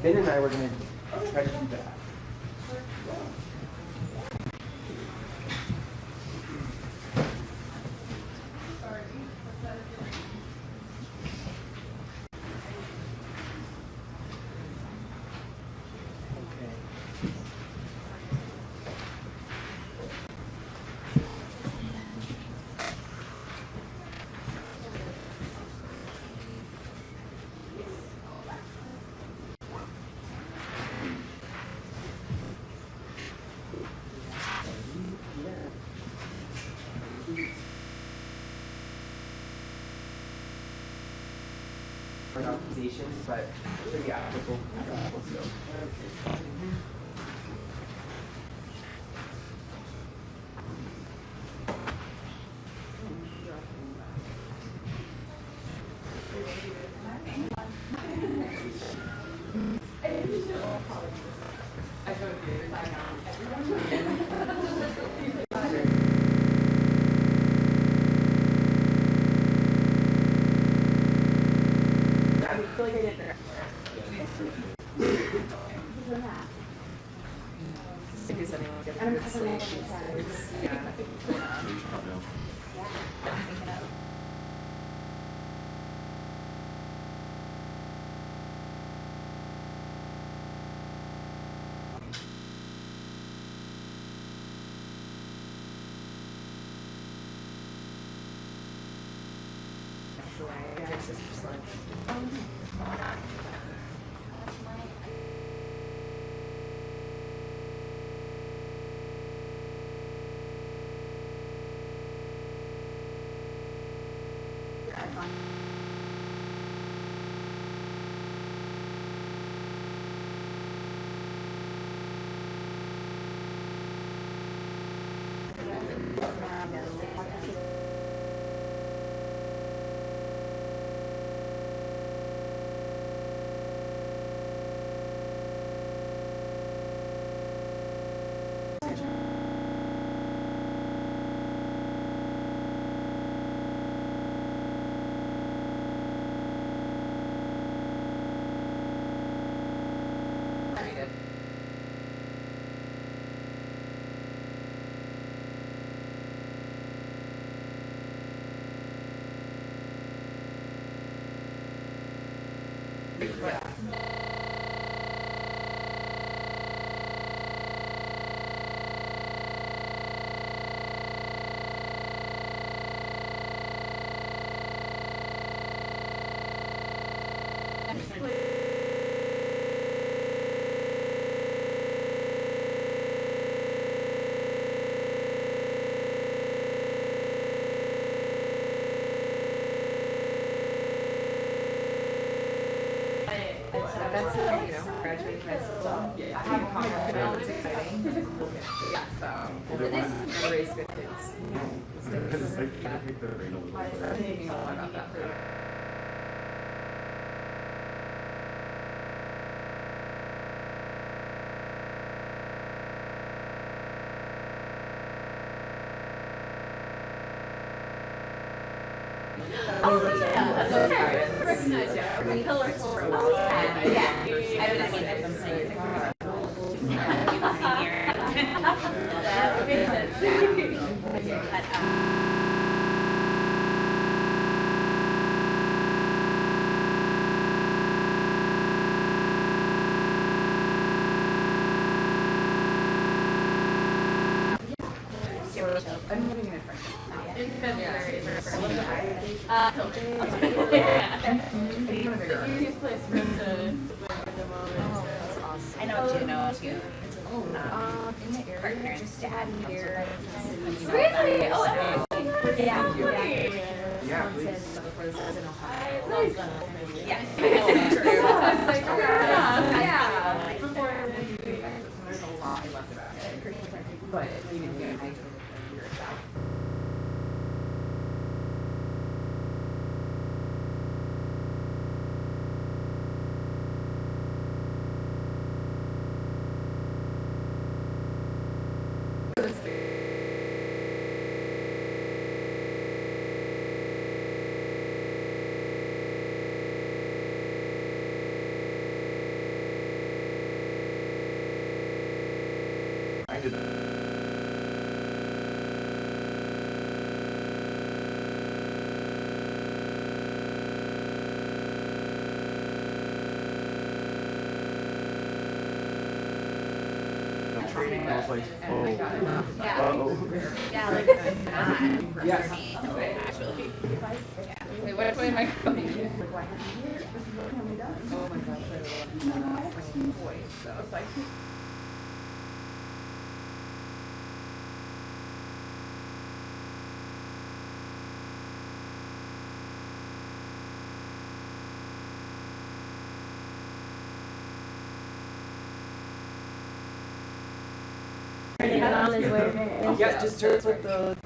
Ben and I were going to try to do that. Optimizations, but pretty applicable still. That's, graduating high school. Yeah, it's exciting. Yeah, so raise good kids. I'm thinking a lot about that for you. Oh, yeah, that's okay. Recognize, yeah. We pillars for a while. Yeah. I mean, I'm saying that makes sense. But, I'm living in a friend. In February. The easiest place for us to live at the moment. That's awesome. I know Juno too. In the area, partner's dad here. Really? Oh, yeah. Yeah, please. Nice. Yeah. Yeah. Before there's a lot left about it. But you can get it. ended up. Training, I was like, oh, Yeah, like yes. actually. Wait, which way am I going? Oh my gosh, voice. So it's like. Yes, just turn with the.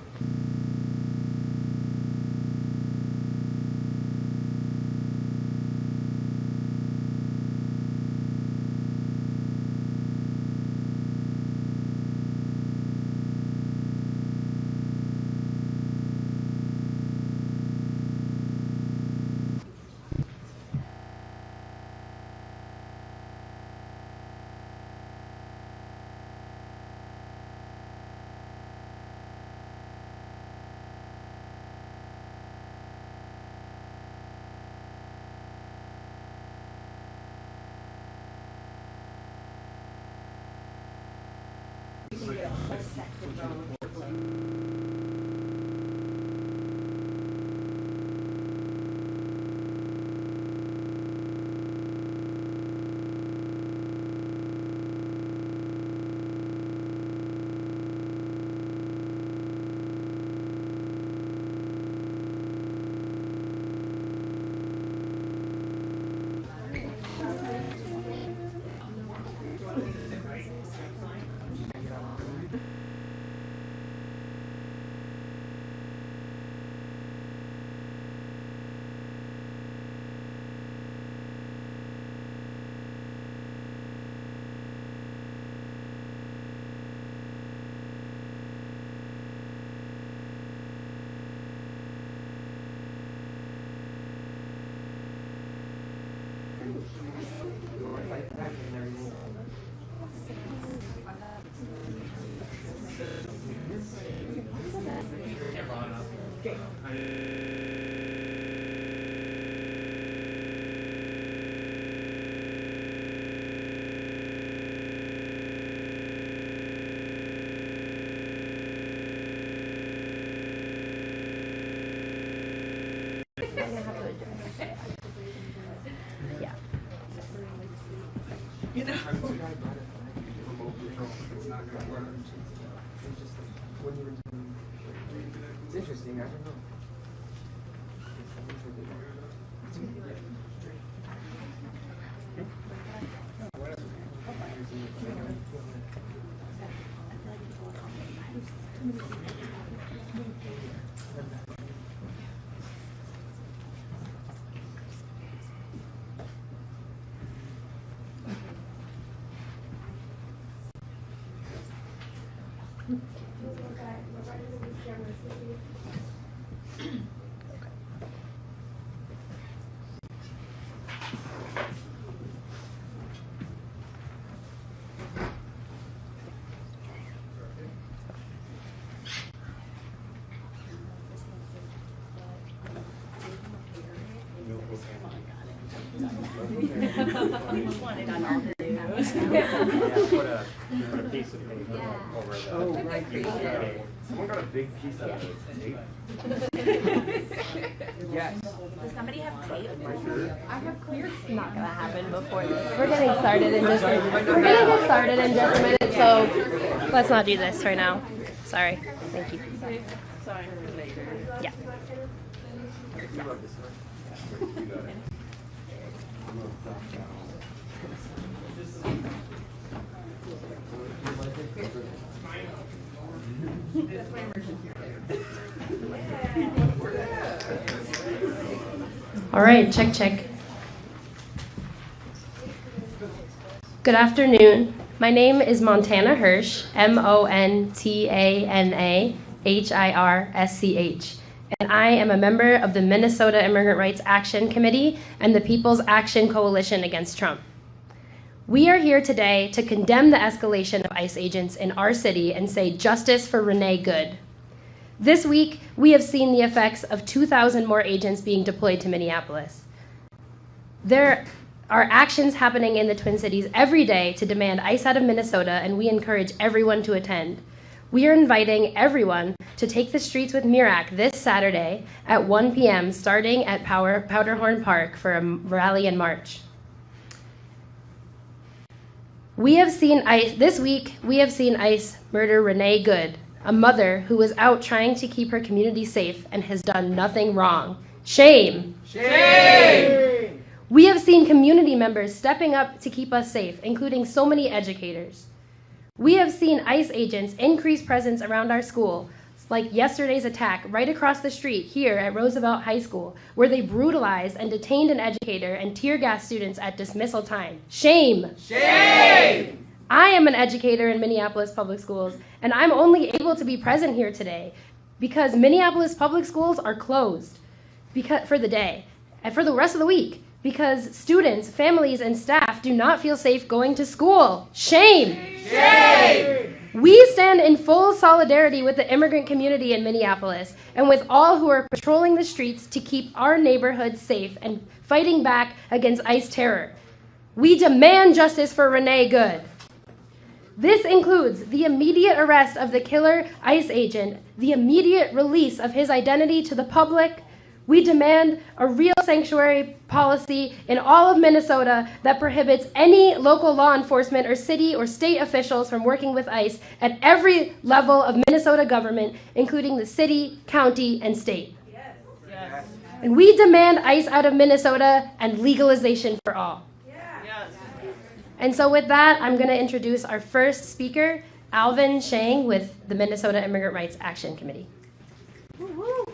It's interesting, I don't know. Put a piece of paper over the. Oh, right. Someone got a big piece of tape. Yes. Does somebody have tape? I have clear. Not gonna happen before this. We're getting started in just. We're gonna get started in just a minute. So let's not do this right now. Sorry. Thank you. Yeah. All right, check. Good afternoon. My name is Montana Hirsch, MONTANA HIRSCH, and I am a member of the Minnesota Immigrant Rights Action Committee and the People's Action Coalition Against Trump. We are here today to condemn the escalation of ICE agents in our city and say justice for Renee Good. This week, we have seen the effects of 2,000 more agents being deployed to Minneapolis. There are actions happening in the Twin Cities every day to demand ICE out of Minnesota, and we encourage everyone to attend. We are inviting everyone to take the streets with Mirac this Saturday at 1 p.m. starting at Powderhorn Park for a rally and march. This week, we have seen ICE murder Renee Good, a mother who was out trying to keep her community safe and has done nothing wrong. Shame! Shame! We have seen community members stepping up to keep us safe, including so many educators. We have seen ICE agents increase presence around our school, like yesterday's attack right across the street here at Roosevelt High School, where they brutalized and detained an educator and tear-gassed students at dismissal time. Shame! Shame! I am an educator in Minneapolis Public Schools, and I'm only able to be present here today because Minneapolis Public Schools are closed for the day and for the rest of the week because students, families, and staff do not feel safe going to school. Shame! Shame! We stand in full solidarity with the immigrant community in Minneapolis and with all who are patrolling the streets to keep our neighborhoods safe and fighting back against ICE terror. We demand justice for Renee Good. This includes the immediate arrest of the killer ICE agent, the immediate release of his identity to the public. We demand a real sanctuary policy in all of Minnesota that prohibits any local law enforcement or city or state officials from working with ICE at every level of Minnesota government, including the city, county, and state. Yes. And we demand ICE out of Minnesota and legalization for all. Yes. And so with that, I'm going to introduce our first speaker, Alvin Shang with the Minnesota Immigrant Rights Action Committee. Woo-hoo.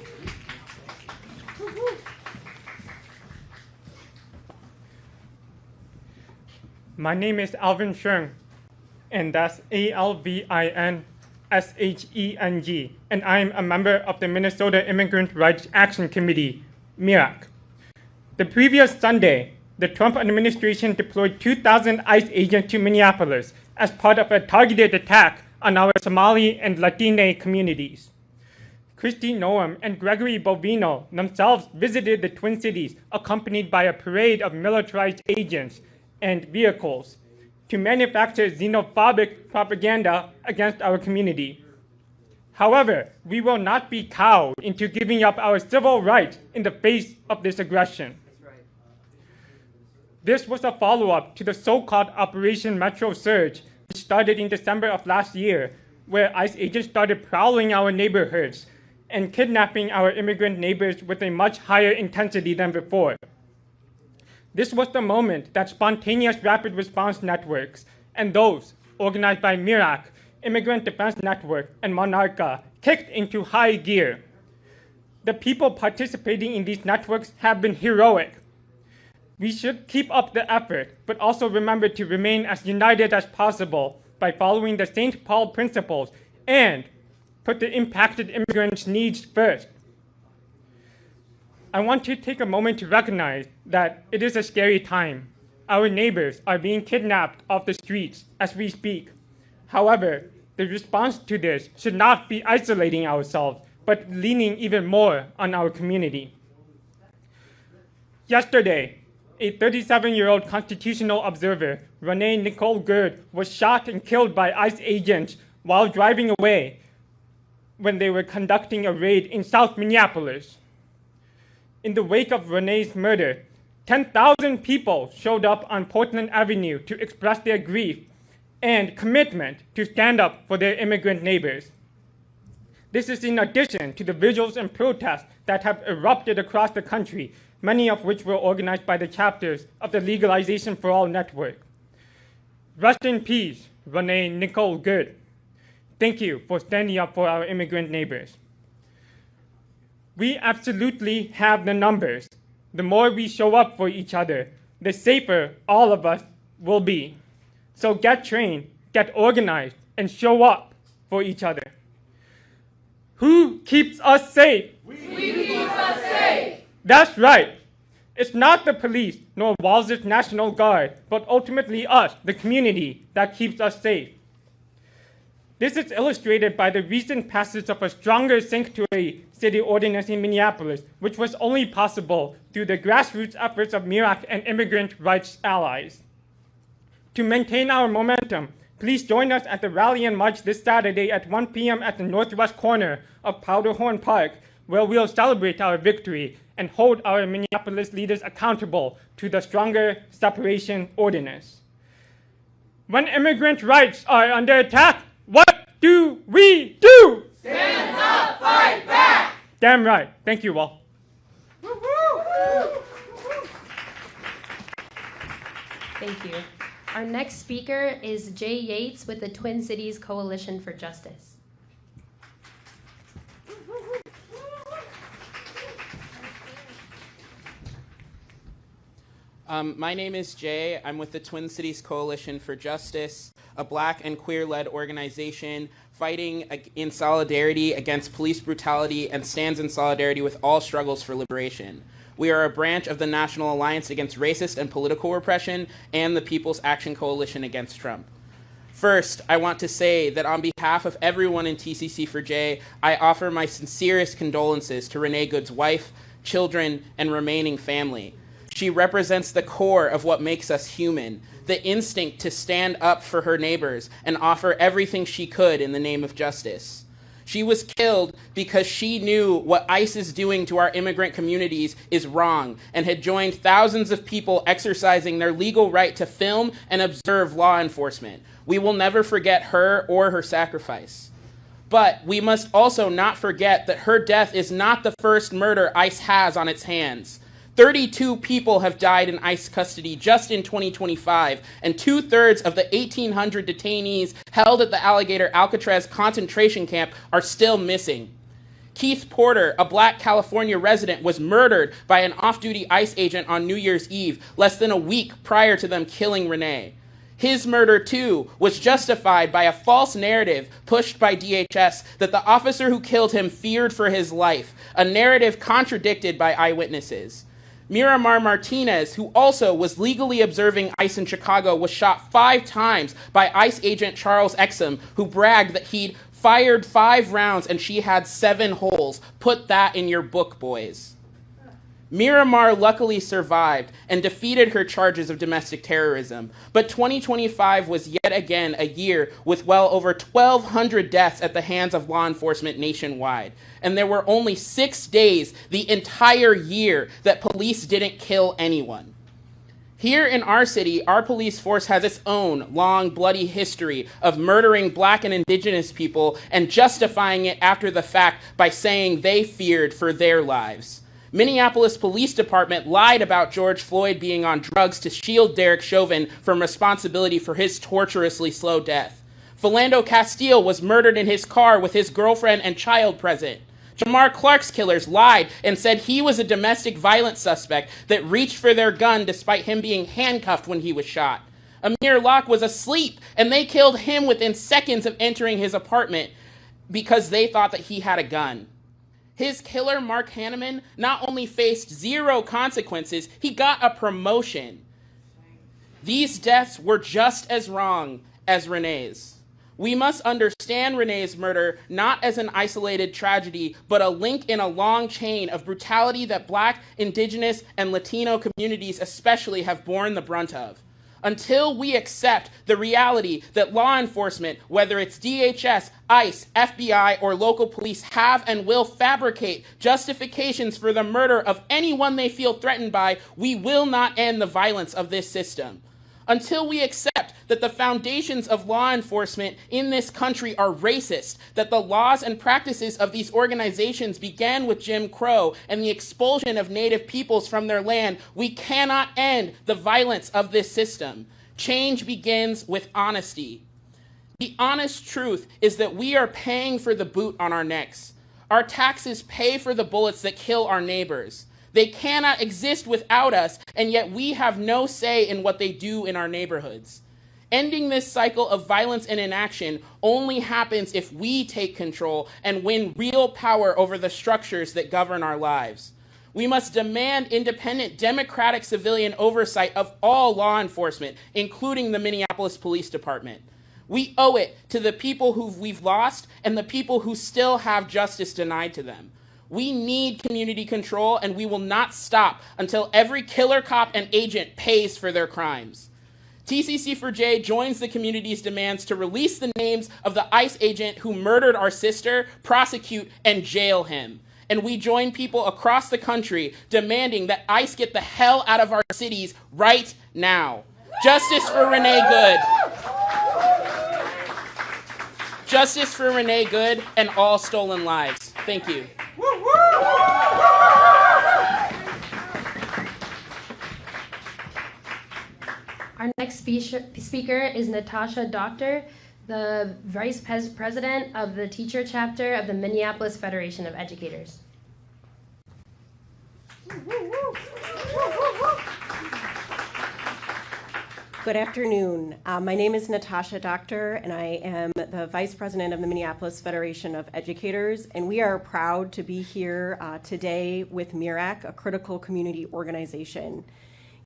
My name is Alvin Sheng, and that's ALVINSHENG, and I'm a member of the Minnesota Immigrant Rights Action Committee, MIRAC. The previous Sunday, the Trump administration deployed 2,000 ICE agents to Minneapolis as part of a targeted attack on our Somali and Latine communities. Kristi Noem and Gregory Bovino themselves visited the Twin Cities accompanied by a parade of militarized agents and vehicles to manufacture xenophobic propaganda against our community. However, we will not be cowed into giving up our civil rights in the face of this aggression. This was a follow-up to the so-called Operation Metro Surge, which started in December of last year, where ICE agents started prowling our neighborhoods and kidnapping our immigrant neighbors with a much higher intensity than before. This was the moment that spontaneous rapid response networks and those organized by MIRAC, Immigrant Defense Network, and Monarca kicked into high gear. The people participating in these networks have been heroic. We should keep up the effort, but also remember to remain as united as possible by following the St. Paul principles and put the impacted immigrants' needs first. I want to take a moment to recognize that it is a scary time. Our neighbors are being kidnapped off the streets as we speak. However, the response to this should not be isolating ourselves, but leaning even more on our community. Yesterday, a 37-year-old constitutional observer, Renee Nicole Good, was shot and killed by ICE agents while driving away when they were conducting a raid in South Minneapolis. In the wake of Renee's murder, 10,000 people showed up on Portland Avenue to express their grief and commitment to stand up for their immigrant neighbors. This is in addition to the vigils and protests that have erupted across the country, many of which were organized by the chapters of the Legalization for All network. Rest in peace, Renee Nicole Good. Thank you for standing up for our immigrant neighbors. We absolutely have the numbers. The more we show up for each other, the safer all of us will be. So get trained, get organized, and show up for each other. Who keeps us safe? We keep us safe. That's right. It's not the police nor Walz's National Guard, but ultimately us, the community, that keeps us safe. This is illustrated by the recent passage of a stronger sanctuary city ordinance in Minneapolis, which was only possible through the grassroots efforts of MIRAC and immigrant rights allies. To maintain our momentum, please join us at the rally and march this Saturday at 1 p.m. at the northwest corner of Powderhorn Park, where we'll celebrate our victory and hold our Minneapolis leaders accountable to the stronger separation ordinance. When immigrant rights are under attack, what do we do? Stand up, fight back! Damn right. Thank you all. Thank you. Our next speaker is Jay Yates with the Twin Cities Coalition for Justice. My name is Jay. I'm with the Twin Cities Coalition for Justice, a Black and queer-led organization fighting in solidarity against police brutality and stands in solidarity with all struggles for liberation. We are a branch of the National Alliance Against Racist and Political Repression and the People's Action Coalition Against Trump. First, I want to say that on behalf of everyone in TCC4J, I offer my sincerest condolences to Renee Good's wife, children, and remaining family. She represents the core of what makes us human, the instinct to stand up for her neighbors and offer everything she could in the name of justice. She was killed because she knew what ICE is doing to our immigrant communities is wrong and had joined thousands of people exercising their legal right to film and observe law enforcement. We will never forget her or her sacrifice. But we must also not forget that her death is not the first murder ICE has on its hands. 32 people have died in ICE custody just in 2025, and 2/3 of the 1,800 detainees held at the Alligator Alcatraz concentration camp are still missing. Keith Porter, a Black California resident, was murdered by an off-duty ICE agent on New Year's Eve, less than a week prior to them killing Renee. His murder, too, was justified by a false narrative pushed by DHS that the officer who killed him feared for his life, a narrative contradicted by eyewitnesses. Miramar Martinez, who also was legally observing ICE in Chicago, was shot 5 times by ICE agent Charles Exum, who bragged that he'd fired 5 rounds and she had 7 holes. Put that in your book, boys. Miramar luckily survived and defeated her charges of domestic terrorism, but 2025 was yet again a year with well over 1,200 deaths at the hands of law enforcement nationwide, and there were only 6 days the entire year that police didn't kill anyone. Here in our city, our police force has its own long, bloody history of murdering Black and Indigenous people and justifying it after the fact by saying they feared for their lives. Minneapolis Police Department lied about George Floyd being on drugs to shield Derek Chauvin from responsibility for his torturously slow death. Philando Castile was murdered in his car with his girlfriend and child present. Jamar Clark's killers lied and said he was a domestic violence suspect that reached for their gun despite him being handcuffed when he was shot. Amir Locke was asleep and they killed him within seconds of entering his apartment because they thought that he had a gun. His killer, Mark Hanneman, not only faced 0 consequences, he got a promotion. These deaths were just as wrong as Renee's. We must understand Renee's murder not as an isolated tragedy, but a link in a long chain of brutality that Black, Indigenous, and Latino communities especially have borne the brunt of. Until we accept the reality that law enforcement, whether it's DHS, ICE, FBI, or local police, have and will fabricate justifications for the murder of anyone they feel threatened by, we will not end the violence of this system. Until we accept that the foundations of law enforcement in this country are racist, that the laws and practices of these organizations began with Jim Crow and the expulsion of Native peoples from their land, we cannot end the violence of this system. Change begins with honesty. The honest truth is that we are paying for the boot on our necks. Our taxes pay for the bullets that kill our neighbors. They cannot exist without us, and yet we have no say in what they do in our neighborhoods. Ending this cycle of violence and inaction only happens if we take control and win real power over the structures that govern our lives. We must demand independent, democratic civilian oversight of all law enforcement, including the Minneapolis Police Department. We owe it to the people who we've lost and the people who still have justice denied to them. We need community control, and we will not stop until every killer cop and agent pays for their crimes. TCC4J joins the community's demands to release the names of the ICE agent who murdered our sister, prosecute, and jail him. And we join people across the country demanding that ICE get the hell out of our cities right now. Justice for Renee Good. Justice for Renee Good and all stolen lives. Thank you. Our next speaker is Natasha Doctor, the Vice President of the Teacher Chapter of the Minneapolis Federation of Educators. Good afternoon. My name is Natasha Doctor, and I am the Vice President of the Minneapolis Federation of Educators, and we are proud to be here today with MIRAC, a critical community organization.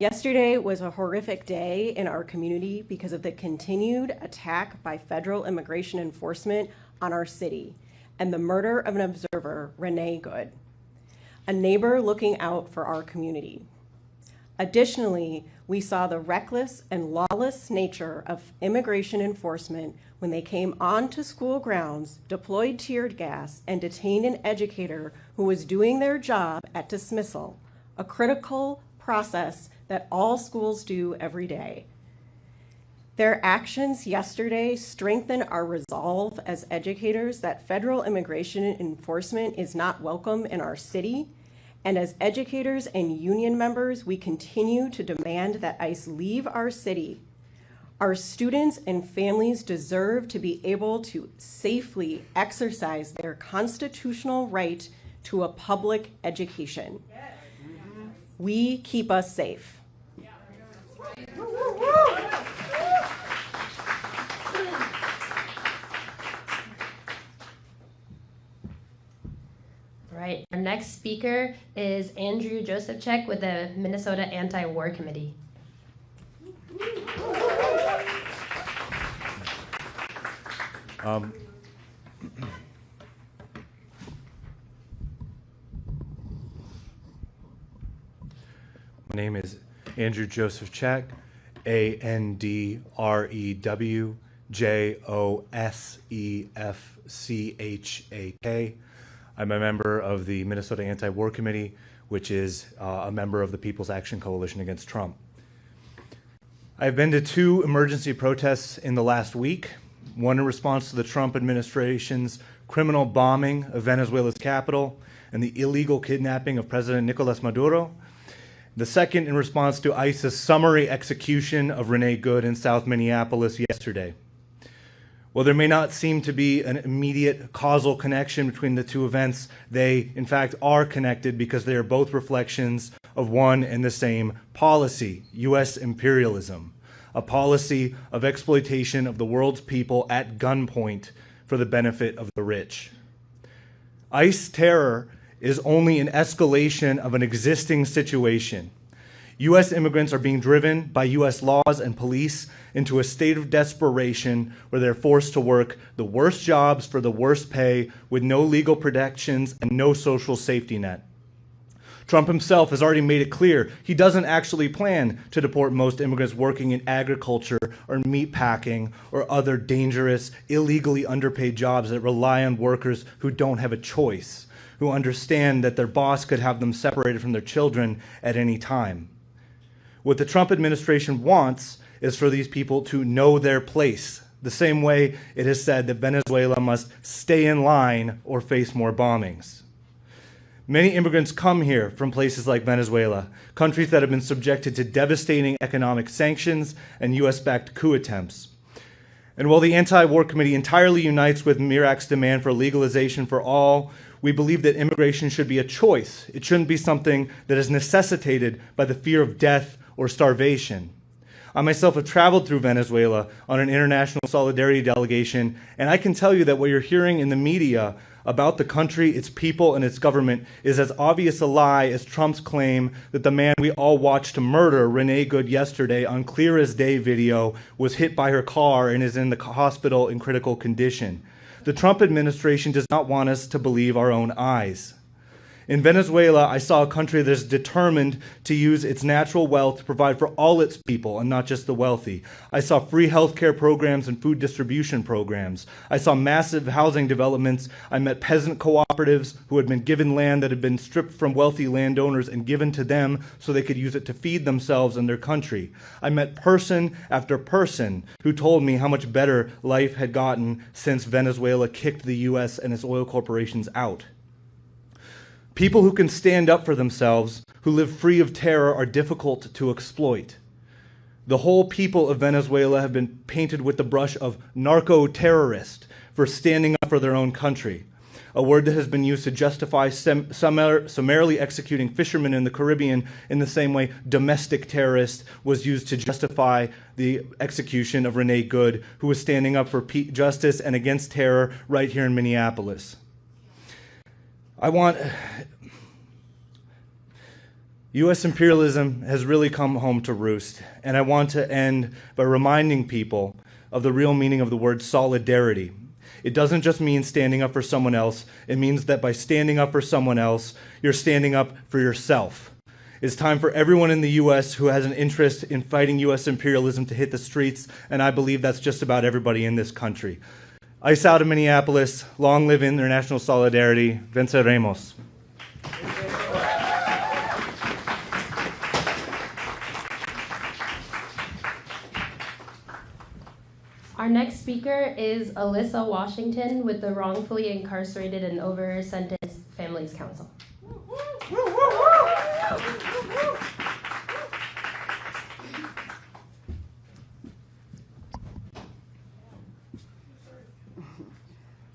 Yesterday was a horrific day in our community because of the continued attack by federal immigration enforcement on our city and the murder of an observer, Renee Good, a neighbor looking out for our community. Additionally, we saw the reckless and lawless nature of immigration enforcement when they came onto school grounds, deployed tear gas, and detained an educator who was doing their job at dismissal, a critical process that all schools do every day. Their actions yesterday strengthen our resolve as educators that federal immigration enforcement is not welcome in our city. And as educators and union members, we continue to demand that ICE leave our city. Our students and families deserve to be able to safely exercise their constitutional right to a public education. We keep us safe. Right. Our next speaker is Andrew Josephchek with the Minnesota Anti-War Committee. My name is Andrew Josephchek, AndrewJosephchak. I'm a member of the Minnesota Anti-War Committee, which is a member of the People's Action Coalition against Trump. I've been to 2 emergency protests in the last week, one in response to the Trump administration's criminal bombing of Venezuela's capital and the illegal kidnapping of President Nicolas Maduro. The second in response to ICE's summary execution of Renee Good in South Minneapolis yesterday. While there may not seem to be an immediate causal connection between the 2 events, they, in fact, are connected because they are both reflections of one and the same policy, U.S. imperialism, a policy of exploitation of the world's people at gunpoint for the benefit of the rich. ICE terror is only an escalation of an existing situation. U.S. immigrants are being driven by U.S. laws and police into a state of desperation where they're forced to work the worst jobs for the worst pay with no legal protections and no social safety net. Trump himself has already made it clear he doesn't actually plan to deport most immigrants working in agriculture or meat packing or other dangerous, illegally underpaid jobs that rely on workers who don't have a choice, who understand that their boss could have them separated from their children at any time. What the Trump administration wants is for these people to know their place, the same way it has said that Venezuela must stay in line or face more bombings. Many immigrants come here from places like Venezuela, countries that have been subjected to devastating economic sanctions and U.S.-backed coup attempts. And while the Anti-War Committee entirely unites with MIRAC's demand for legalization for all, we believe that immigration should be a choice. It shouldn't be something that is necessitated by the fear of death or starvation. I myself have traveled through Venezuela on an international solidarity delegation, and I can tell you that what you're hearing in the media about the country, its people, and its government is as obvious a lie as Trump's claim that the man we all watched murder Renee Good yesterday on clear as day video was hit by her car and is in the hospital in critical condition. The Trump administration does not want us to believe our own eyes. In Venezuela, I saw a country that is determined to use its natural wealth to provide for all its people and not just the wealthy. I saw free healthcare programs and food distribution programs. I saw massive housing developments. I met peasant cooperatives who had been given land that had been stripped from wealthy landowners and given to them so they could use it to feed themselves and their country. I met person after person who told me how much better life had gotten since Venezuela kicked the U.S. and its oil corporations out. People who can stand up for themselves, who live free of terror, are difficult to exploit. The whole people of Venezuela have been painted with the brush of narco-terrorist for standing up for their own country, a word that has been used to justify summarily executing fishermen in the Caribbean in the same way domestic terrorist was used to justify the execution of Renee Good, who was standing up for justice and against terror right here in Minneapolis. U.S. imperialism has really come home to roost, and I want to end by reminding people of the real meaning of the word solidarity. It doesn't just mean standing up for someone else. It means that by standing up for someone else, you're standing up for yourself. It's time for everyone in the U.S. who has an interest in fighting U.S. imperialism to hit the streets, and I believe that's just about everybody in this country. ICE out of Minneapolis, long live international solidarity, venceremos. Our next speaker is Alyssa Washington with the Wrongfully Incarcerated and Over-Sentenced Families Council.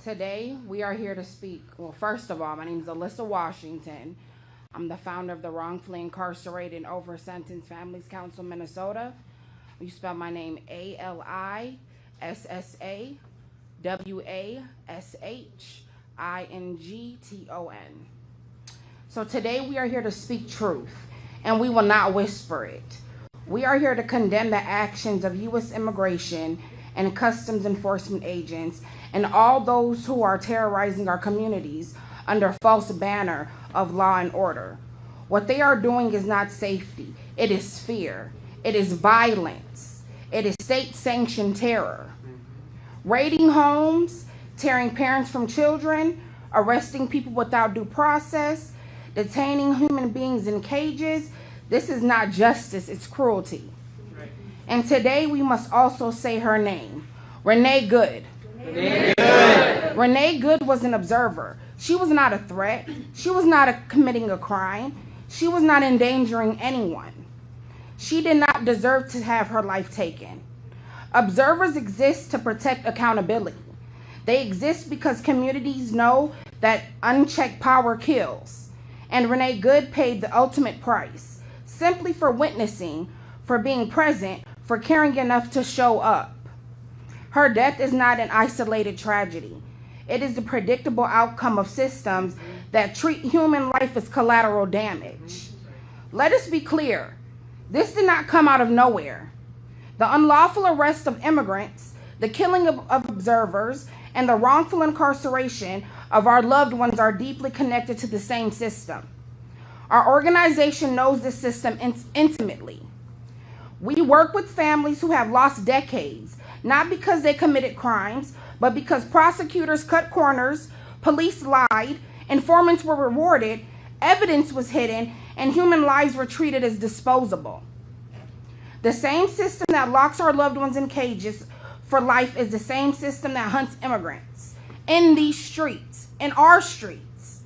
Today, we are here to speak. Well, first of all, my name is Alyssa Washington. I'm the founder of the Wrongfully Incarcerated and Over-Sentenced Families Council, Minnesota. You spell my name ALISSAWASHINGTON. So today, we are here to speak truth, and we will not whisper it. We are here to condemn the actions of U.S. immigration and customs enforcement agents and all those who are terrorizing our communities under false banner of law and order. What they are doing is not safety. It is fear. It is violence. It is state-sanctioned terror. Raiding homes, tearing parents from children, arresting people without due process, detaining human beings in cages. This is not justice, it's cruelty. And today we must also say her name, Renee Good. Renee Good. Renee Good was an observer. She was not a threat. She was not committing a crime. She was not endangering anyone. She did not deserve to have her life taken. Observers exist to protect accountability. They exist because communities know that unchecked power kills. And Renee Good paid the ultimate price, simply for witnessing, for being present, for caring enough to show up. Her death is not an isolated tragedy. It is the predictable outcome of systems that treat human life as collateral damage. Let us be clear. This did not come out of nowhere. The unlawful arrest of immigrants, the killing of observers, and the wrongful incarceration of our loved ones are deeply connected to the same system. Our organization knows this system intimately. We work with families who have lost decades, not because they committed crimes, but because prosecutors cut corners, police lied, informants were rewarded, evidence was hidden, and human lives were treated as disposable. The same system that locks our loved ones in cages for life is the same system that hunts immigrants in these streets, in our streets.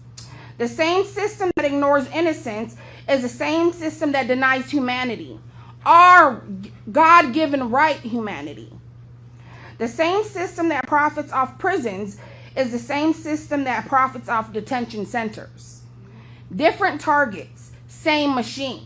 The same system that ignores innocence is the same system that denies humanity, our God-given right humanity. The same system that profits off prisons is the same system that profits off detention centers. Different targets, same machine.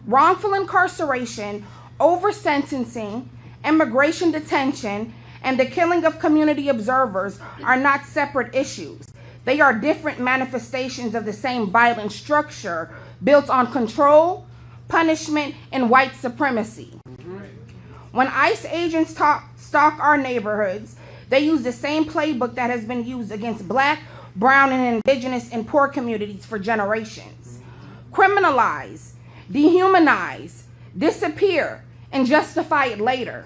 Wrongful incarceration, over-sentencing, immigration detention, and the killing of community observers are not separate issues. They are different manifestations of the same violent structure built on control, punishment, and white supremacy. When ICE agents stalk our neighborhoods, they use the same playbook that has been used against Black, brown, and indigenous and poor communities for generations. Criminalize, dehumanize, disappear, and justify it later.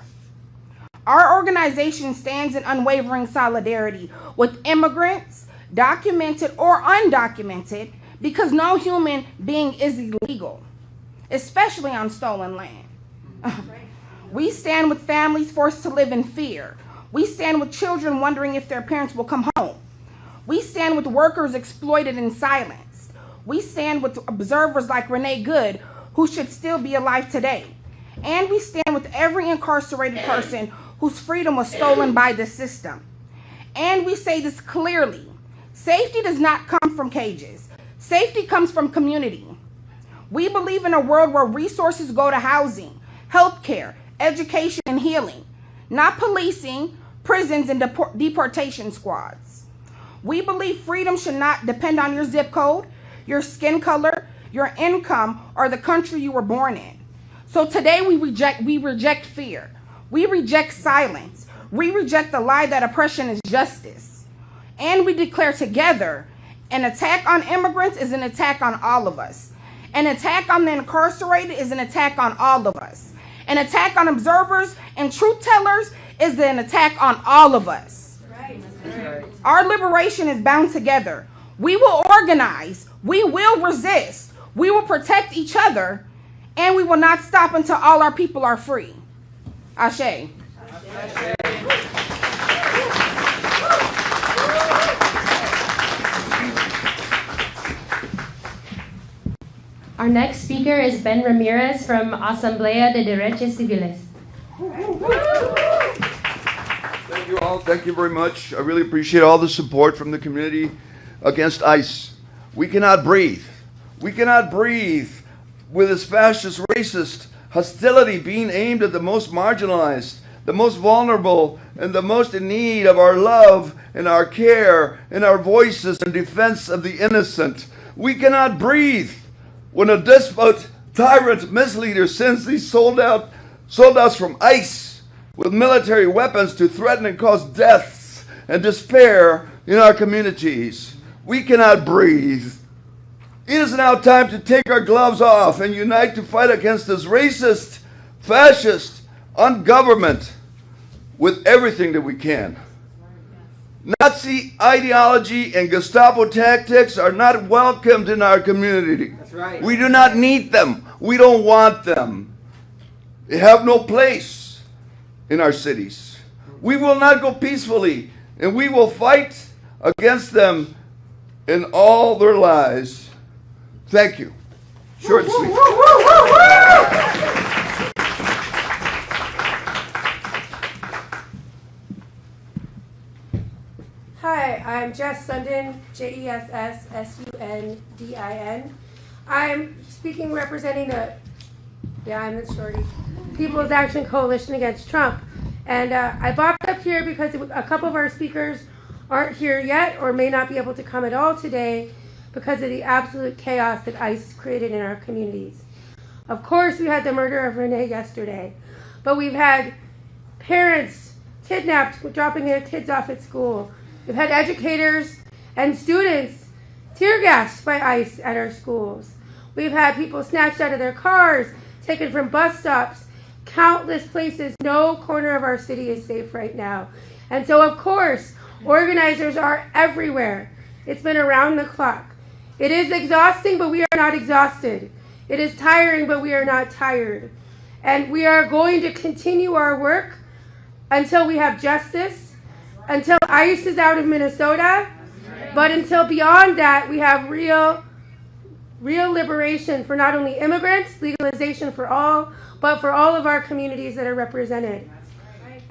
Our organization stands in unwavering solidarity with immigrants, documented or undocumented, because no human being is illegal, especially on stolen land. We stand with families forced to live in fear. We stand with children wondering if their parents will come home. We stand with workers exploited and silenced. We stand with observers like Renee Good, who should still be alive today. And we stand with every incarcerated person whose freedom was stolen by the system. And we say this clearly: safety does not come from cages. Safety comes from community. We believe in a world where resources go to housing, healthcare, education, and healing, not policing, prisons, and deportation squads. We believe freedom should not depend on your zip code, your skin color, your income, or the country you were born in. So today we reject fear. We reject silence. We reject the lie that oppression is justice. And we declare together, an attack on immigrants is an attack on all of us. An attack on the incarcerated is an attack on all of us. An attack on observers and truth tellers is an attack on all of us. Right. Our liberation is bound together. We will organize. We will resist. We will protect each other. And we will not stop until all our people are free. Ashe. Ashe. Our next speaker is Ben Ramirez from Asamblea de Derechos Civiles. Thank you all. Thank you very much. I really appreciate all the support from the community against ICE. We cannot breathe. We cannot breathe with this fascist, racist hostility being aimed at the most marginalized, the most vulnerable, and the most in need of our love and our care and our voices in defense of the innocent. We cannot breathe when a despot, tyrant, misleader sends these soldouts from ICE with military weapons to threaten and cause deaths and despair in our communities. We cannot breathe. It is now time to take our gloves off and unite to fight against this racist, fascist, ungovernment with everything that we can. Nazi ideology and Gestapo tactics are not welcomed in our community. That's right. We do not need them. We don't want them. They have no place in our cities. We will not go peacefully, and we will fight against them in all their lies. Thank you. Short and sweet. Hi, I'm Jess Sundin, Jessssundin. I'm speaking representing I'm the shorty, People's Action Coalition Against Trump. And I bopped up here because a couple of our speakers aren't here yet or may not be able to come at all today because of the absolute chaos that ICE created in our communities. Of course, we had the murder of Renee yesterday, but we've had parents kidnapped, dropping their kids off at school. We've had educators and students tear gassed by ICE at our schools. We've had people snatched out of their cars, taken from bus stops, countless places. No corner of our city is safe right now. And so, of course, organizers are everywhere. It's been around the clock. It is exhausting, but we are not exhausted. It is tiring, but we are not tired. And we are going to continue our work until we have justice, until ICE is out of Minnesota, but until beyond that, we have real liberation for not only immigrants, legalization for all, but for all of our communities that are represented.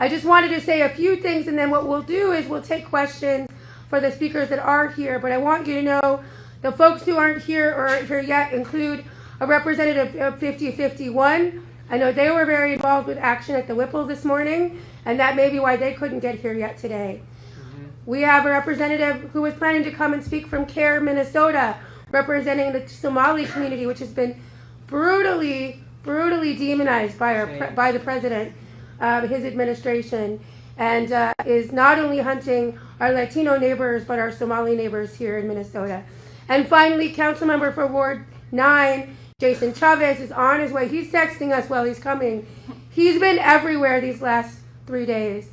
I just wanted to say a few things, and then what we'll do is we'll take questions for the speakers that are here, but I want you to know the folks who aren't here or aren't here yet include a representative of 5051, I know they were very involved with action at the Whipple this morning, and that may be why they couldn't get here yet today. We have a representative who was planning to come and speak from CARE, Minnesota, representing the Somali community, which has been brutally demonized by the president, his administration, and is not only hunting our Latino neighbors, but our Somali neighbors here in Minnesota. And finally, council member for Ward 9, Jason Chavez, is on his way. He's texting us while he's coming. He's been everywhere these last 3 days.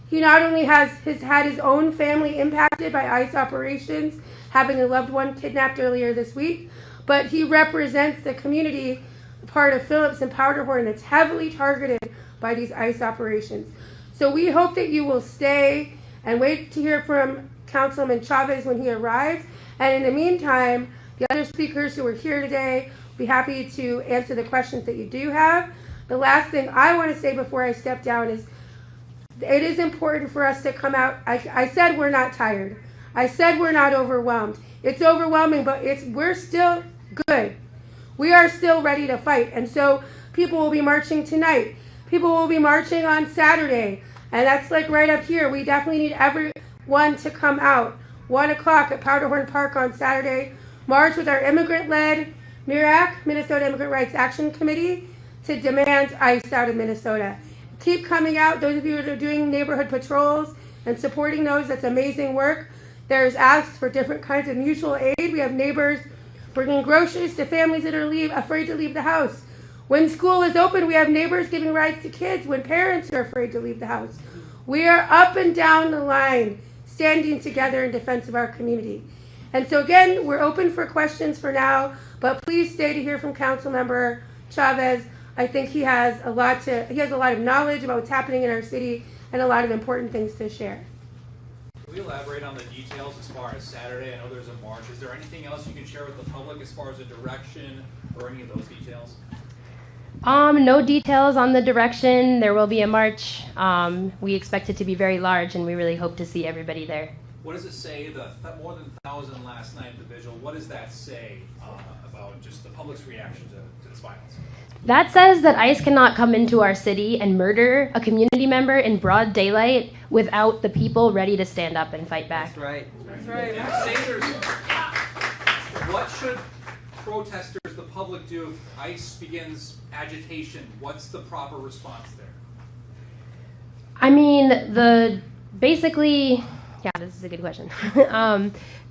He not only has had his own family impacted by ICE operations, having a loved one kidnapped earlier this week, but he represents the community part of Phillips and Powderhorn that's heavily targeted by these ICE operations. So we hope that you will stay and wait to hear from Councilman Chavez when he arrives. And in the meantime, the other speakers who are here today will be happy to answer the questions that you do have. The last thing I want to say before I step down is it is important for us to come out. I said we're not tired. I said we're not overwhelmed. It's overwhelming, but we're still good. We are still ready to fight. And so people will be marching tonight. People will be marching on Saturday. And that's like right up here. We definitely need everyone to come out. 1 o'clock at Powderhorn Park on Saturday. March with our immigrant-led MIRAC, Minnesota Immigrant Rights Action Committee, to demand ICE out of Minnesota. Keep coming out. Those of you that are doing neighborhood patrols and supporting those, that's amazing work. There's asks for different kinds of mutual aid. We have neighbors bringing groceries to families that are afraid to leave the house. When school is open, we have neighbors giving rides to kids when parents are afraid to leave the house. We are up and down the line, standing together in defense of our community. And so again, we're open for questions for now, but please stay to hear from Councilmember Chavez. I think he has a lot of knowledge about what's happening in our city and a lot of important things to share. Can we elaborate on the details as far as Saturday? I know there's a march. Is there anything else you can share with the public as far as the direction or any of those details? No details on the direction. There will be a march. We expect it to be very large, and we really hope to see everybody there. What does it say, more than 1,000 last night at the vigil, what does that say about just the public's reaction to this violence? That says that ICE cannot come into our city and murder a community member in broad daylight without the people ready to stand up and fight back. That's right. That's right. What should protesters, the public, do if ICE begins agitation? What's the proper response there? I mean, this is a good question.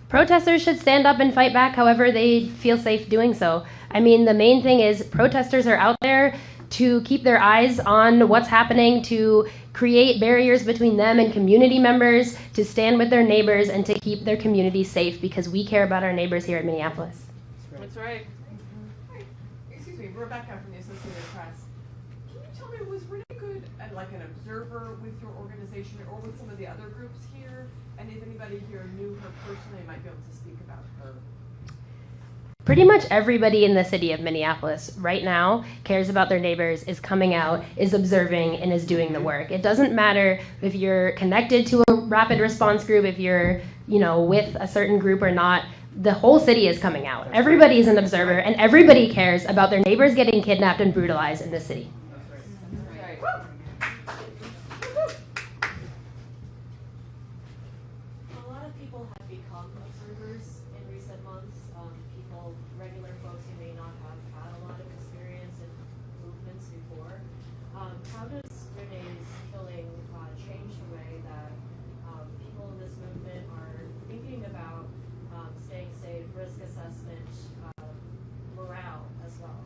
Protesters should stand up and fight back however they feel safe doing so. I mean, the main thing is protesters are out there to keep their eyes on what's happening, to create barriers between them and community members, to stand with their neighbors, and to keep their community safe because we care about our neighbors here in Minneapolis. That's right. Excuse me, Rebecca from the Associated Press. Can you tell me, was Renee Good like an observer with your organization or with some of the other groups here? And if anybody here knew her personally, might be able to speak about her. Pretty much everybody in the city of Minneapolis right now cares about their neighbors, is coming out, is observing, and is doing the work. It doesn't matter if you're connected to a rapid response group, if you're, with a certain group or not. The whole city is coming out. Everybody is an observer, and everybody cares about their neighbors getting kidnapped and brutalized in this city. How does Renee's killing change the way that people in this movement are thinking about staying safe, risk assessment, morale as well?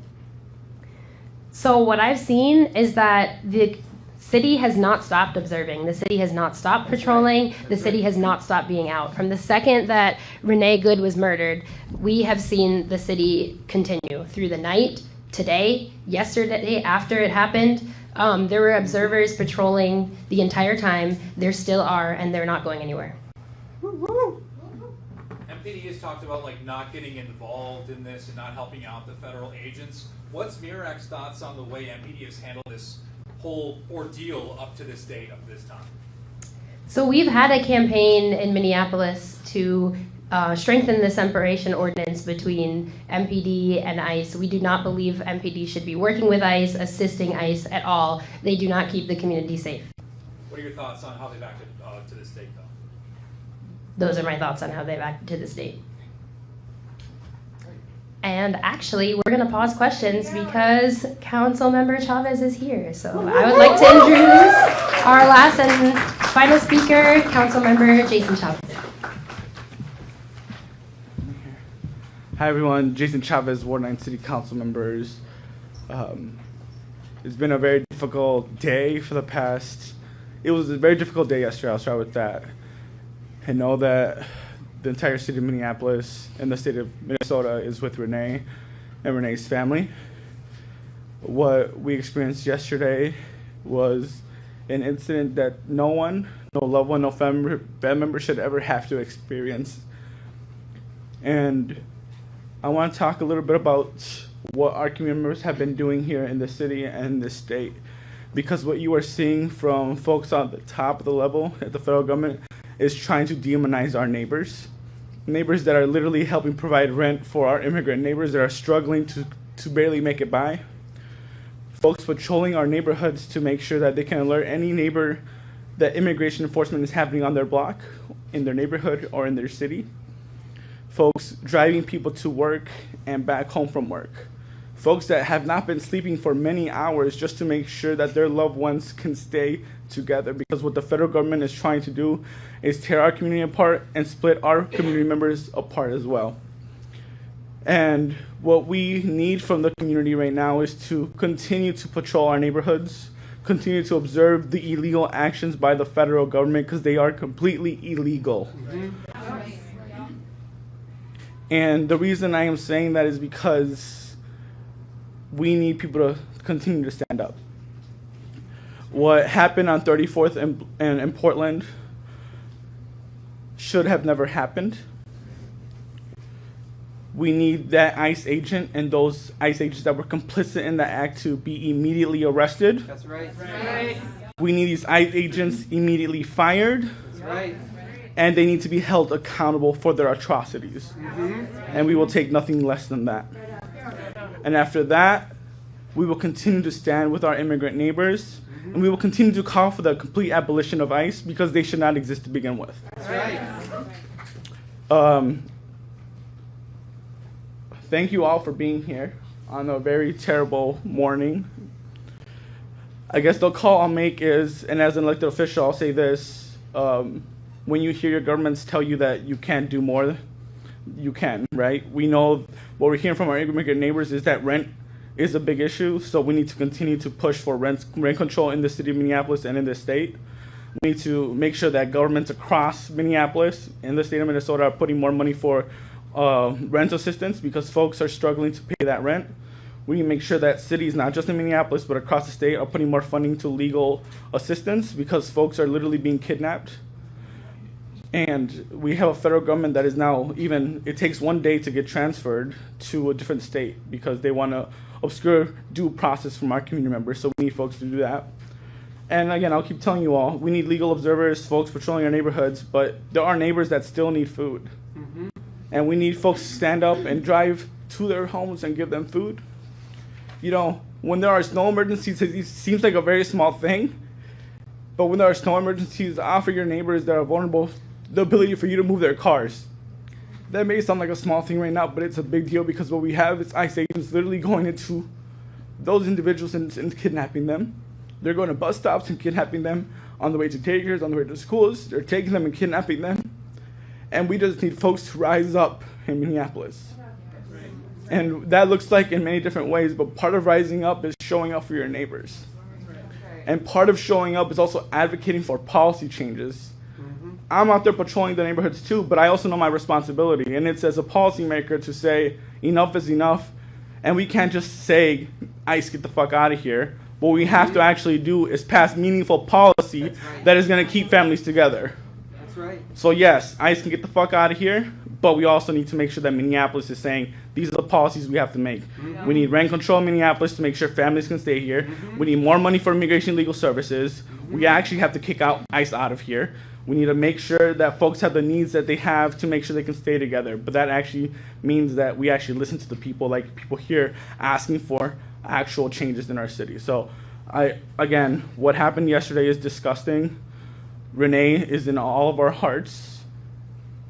So what I've seen is that the city has not stopped observing. The city has not stopped patrolling. The city has not stopped being out. From the second that Renee Good was murdered, we have seen the city continue through the night, today, yesterday, after it happened. There were observers patrolling the entire time. There still are, and they're not going anywhere. MPD has talked about not getting involved in this and not helping out the federal agents. What's MIRAC's thoughts on the way MPD has handled this whole ordeal up to this date, up to this time? So we've had a campaign in Minneapolis to strengthen the separation ordinance between MPD and ICE. We do not believe MPD should be working with ICE, assisting ICE at all. They do not keep the community safe. What are your thoughts on how they've acted to this date, though? Those are my thoughts on how they've acted to this date. And actually, we're going to pause questions because Councilmember Chavez is here. So I would like to introduce our last and final speaker, Councilmember Jason Chavez. Hi everyone, Jason Chavez, Ward 9 City Council members. It's been a very difficult day for the past, it was a very difficult day yesterday, I'll start with that. I know that the entire city of Minneapolis and the state of Minnesota is with Renee and Renee's family. What we experienced yesterday was an incident that no one, no loved one, no family member should ever have to experience. And I want to talk a little bit about what our community members have been doing here in the city and the state. Because what you are seeing from folks on the top of the level at the federal government is trying to demonize our neighbors. Neighbors that are literally helping provide rent for our immigrant neighbors that are struggling to barely make it by. Folks patrolling our neighborhoods to make sure that they can alert any neighbor that immigration enforcement is happening on their block, in their neighborhood, or in their city. Folks driving people to work and back home from work. Folks that have not been sleeping for many hours just to make sure that their loved ones can stay together, because what the federal government is trying to do is tear our community apart and split our community members apart as well. And what we need from the community right now is to continue to patrol our neighborhoods, continue to observe the illegal actions by the federal government, because they are completely illegal. And the reason I am saying that is because we need people to continue to stand up. What happened on 34th and in Portland should have never happened. We need that ICE agent and those ICE agents that were complicit in that act to be immediately arrested. That's right. Right. We need these ICE agents immediately fired. That's right. And they need to be held accountable for their atrocities. And we will take nothing less than that. And after that, we will continue to stand with our immigrant neighbors, and we will continue to call for the complete abolition of ICE, because they should not exist to begin with. That's right. Thank you all for being here on a very terrible morning. I guess the call I'll make is, and as an elected official, I'll say this, when you hear your governments tell you that you can't do more, you can, right? We know what we're hearing from our immigrant neighbors is that rent is a big issue, so we need to continue to push for rent control in the city of Minneapolis and in the state. We need to make sure that governments across Minneapolis and the state of Minnesota are putting more money for rent assistance, because folks are struggling to pay that rent. We need to make sure that cities, not just in Minneapolis, but across the state, are putting more funding to legal assistance, because folks are literally being kidnapped. And we have a federal government that is now it takes one day to get transferred to a different state, because they want to obscure due process from our community members. So we need folks to do that. And again, I'll keep telling you all, we need legal observers, folks patrolling our neighborhoods, but there are neighbors that still need food. And we need folks to stand up and drive to their homes and give them food. You know, when there are snow emergencies, it seems like a very small thing. But when there are snow emergencies, offer your neighbors that are vulnerable the ability for you to move their cars. That may sound like a small thing right now, but it's a big deal, because what we have is ICE agents literally going into those individuals and kidnapping them. They're going to bus stops and kidnapping them on the way to daycares, on the way to schools. They're taking them and kidnapping them. And we just need folks to rise up in Minneapolis. And that looks like in many different ways, but part of rising up is showing up for your neighbors. And part of showing up is also advocating for policy changes. I'm out there patrolling the neighborhoods too, but I also know my responsibility. And it's as a policymaker to say enough is enough. And we can't just say, ICE, get the fuck out of here. What we have to actually do is pass meaningful policy that is going to keep families together. That's right. So yes, ICE can get the fuck out of here, but we also need to make sure that Minneapolis is saying, these are the policies we have to make. We need rent control in Minneapolis to make sure families can stay here. We need more money for immigration legal services. We actually have to kick out ICE out of here. We need to make sure that folks have the needs that they have to make sure they can stay together. But that actually means that we actually listen to the people, like people here asking for actual changes in our city. So again, what happened yesterday is disgusting. Renee is in all of our hearts.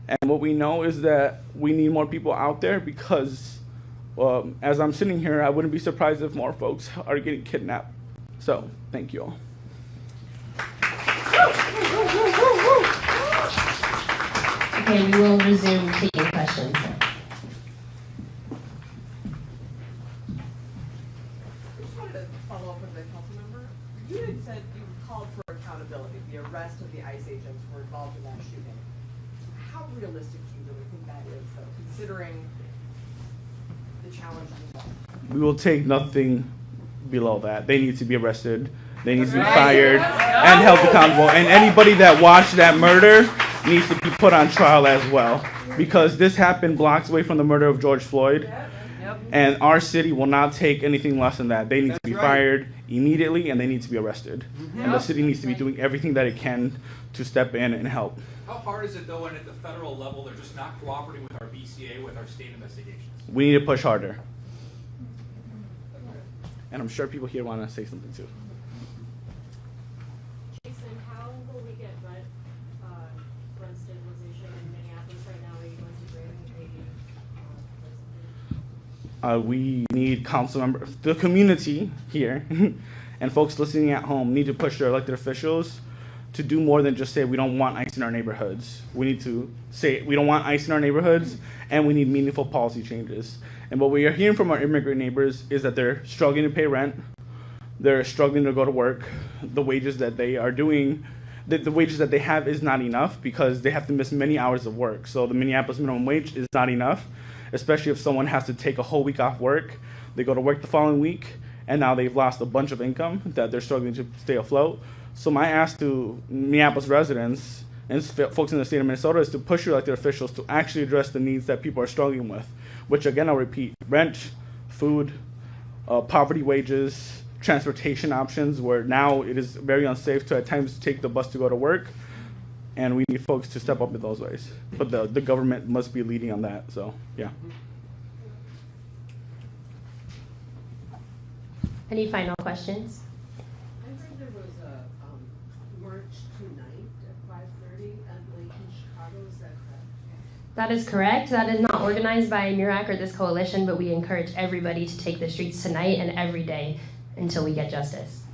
And what we know is that we need more people out there because as I'm sitting here, I wouldn't be surprised if more folks are getting kidnapped. So thank you all. Okay, we will resume taking questions. I just wanted to follow up with the council member. You had said you called for accountability, the arrest of the ICE agents who were involved in that shooting. How realistic do you really think that is, though, considering the challenges involved? We will take nothing below that. They need to be arrested. They need to be fired and held accountable. And anybody that watched that murder needs to be put on trial as well, because this happened blocks away from the murder of George Floyd, and our city will not take anything less than that. They need to be fired immediately, and they need to be arrested. And the city needs to be doing everything that it can to step in and help. How hard is it, though, when at the federal level they're just not cooperating with our BCA, with our state investigations? We need to push harder. And I'm sure people here want to say something too. How will we get rent stabilization in Minneapolis right now? Are you going to grade We need council members, the community here, and folks listening at home need to push their elected officials to do more than just say we don't want ICE in our neighborhoods. We need to say we don't want ICE in our neighborhoods, and we need meaningful policy changes. And what we are hearing from our immigrant neighbors is that they're struggling to pay rent, they're struggling to go to work, the wages that they are doing, the wages that they have is not enough because they have to miss many hours of work. So the Minneapolis minimum wage is not enough, especially if someone has to take a whole week off work. They go to work the following week, and now they've lost a bunch of income that they're struggling to stay afloat. So my ask to Minneapolis residents and folks in the state of Minnesota is to push your elected officials to actually address the needs that people are struggling with, which again, I'll repeat, rent, food, poverty wages, transportation options, where now it is very unsafe to at times take the bus to go to work, and we need folks to step up in those ways. But the government must be leading on that, so yeah. Any final questions? I heard there was a march tonight at 5:30 at Lake in Chicago. Is that correct? That is correct. That is not organized by MIRAC or this coalition, but we encourage everybody to take the streets tonight and every day until we get justice.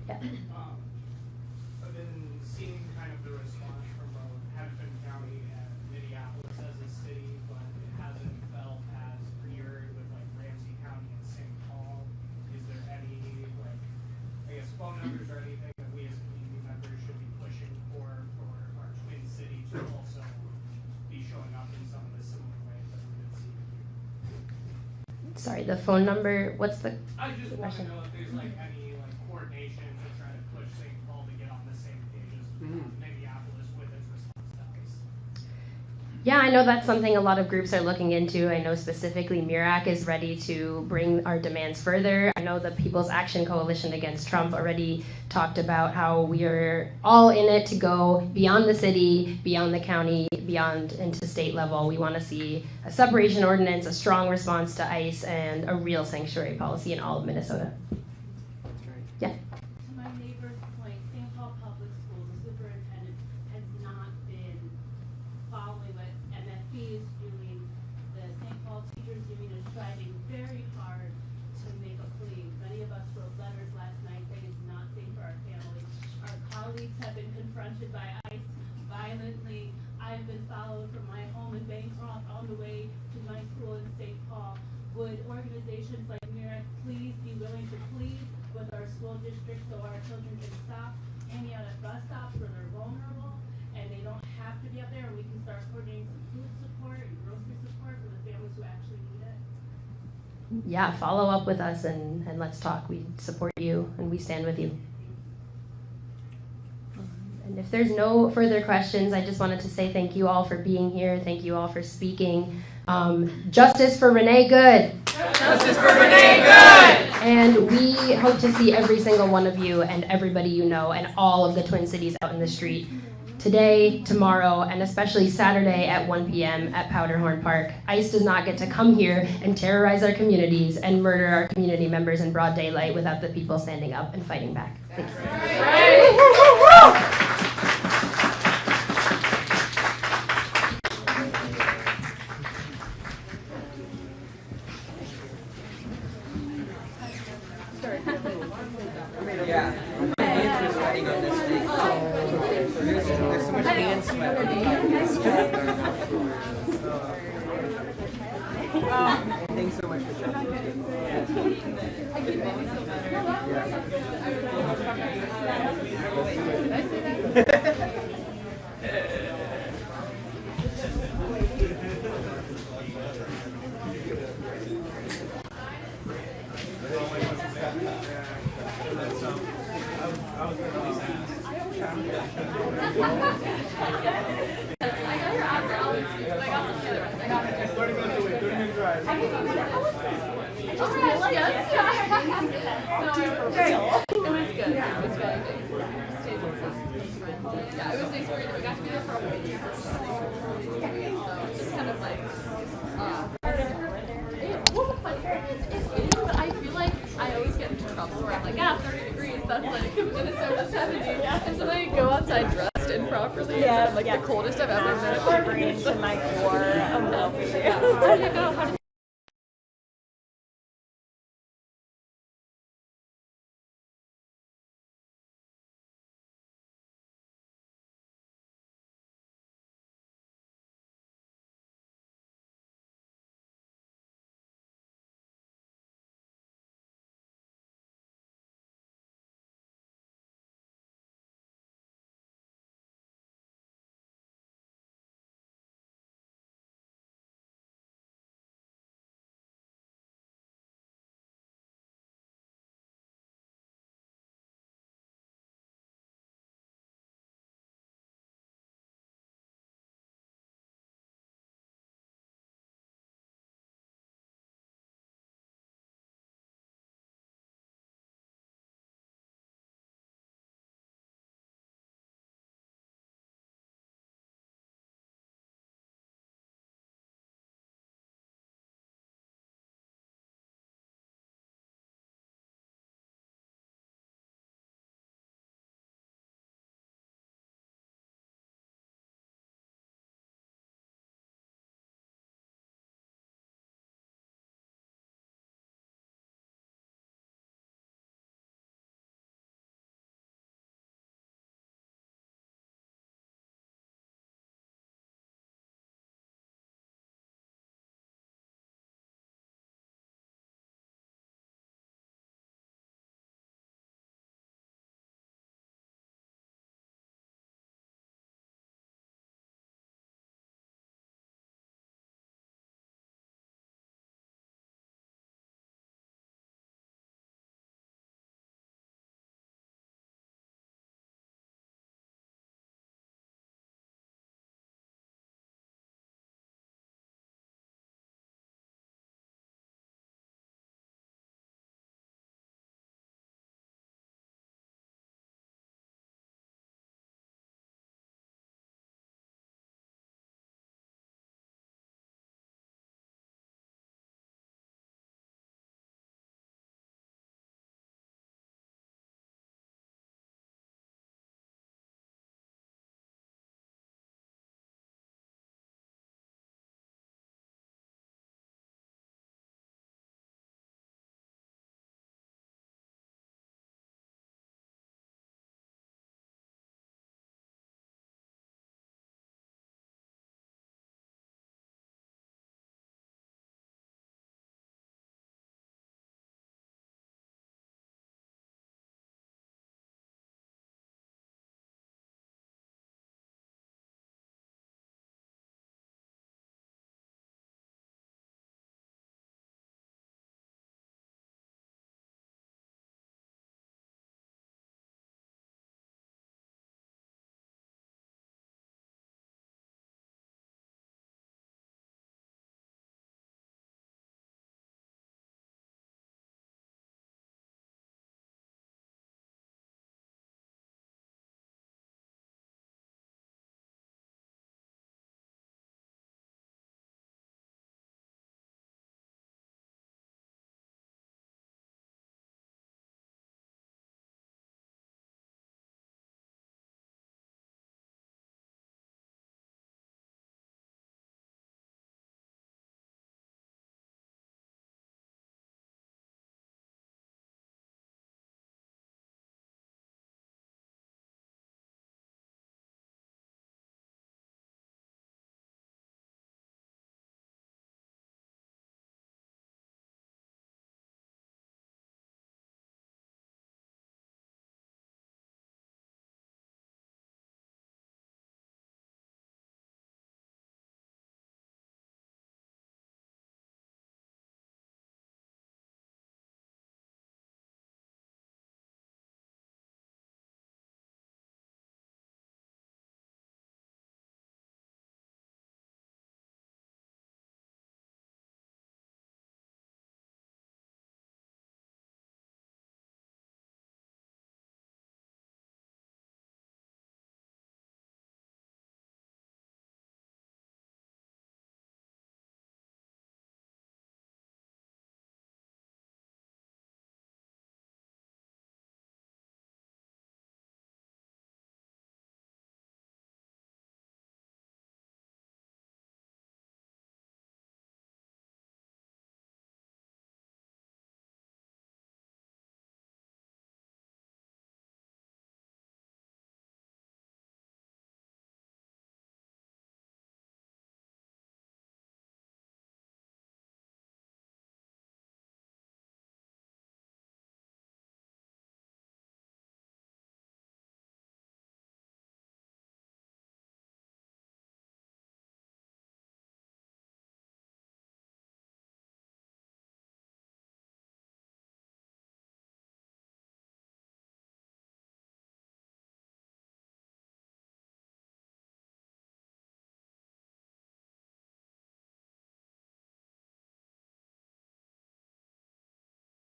Yeah. I've been seeing kind of the response from both Hennepin County and Minneapolis as a city, but it hasn't felt as clear with like Ramsey County and St. Paul. Is there any phone numbers or anything that we as community members should be pushing for our twin city to also be showing up in some of the similar ways that we've been seeing? Sorry, the phone number, what's the I just want to question? know if there's any coordination to try to push St. Paul to get on the same page as Minneapolis with its response to ICE. Yeah, I know that's something a lot of groups are looking into. I know specifically MIRAC is ready to bring our demands further. I know the People's Action Coalition Against Trump already talked about how we are all in it to go beyond the city, beyond the county, beyond into state level. We want to see a separation ordinance, a strong response to ICE, and a real sanctuary policy in all of Minnesota. Yeah. To my neighbor's point, St. Paul Public Schools, the superintendent has not been following what MFB is doing. The St. Paul Teachers Union is striving very hard to make a plea. Many of us wrote letters last night saying it's not safe for our families. Our colleagues have been confronted by ICE violently. I've been followed from my home in Bancroft on the way to my school in St. Paul. Would organizations like MIRAC please be willing to plead with our school district so our children can stop hanging out at bus stops where they're vulnerable and they don't have to be up there, and we can start coordinating some food support and grocery support for the families who actually need it? Yeah, follow up with us and let's talk. We support you and we stand with you. And if there's no further questions, I just wanted to say thank you all for being here. Thank you all for speaking. Justice for Renee Good. Justice for Renee Good. And we hope to see every single one of you and everybody you know and all of the Twin Cities out in the street today, tomorrow, and especially Saturday at 1 p.m. at Powderhorn Park. ICE does not get to come here and terrorize our communities and murder our community members in broad daylight without the people standing up and fighting back. Thank you. There's so much hand sweat. Thanks so much for The coldest I've ever been. Shivering to my core. I don't know how to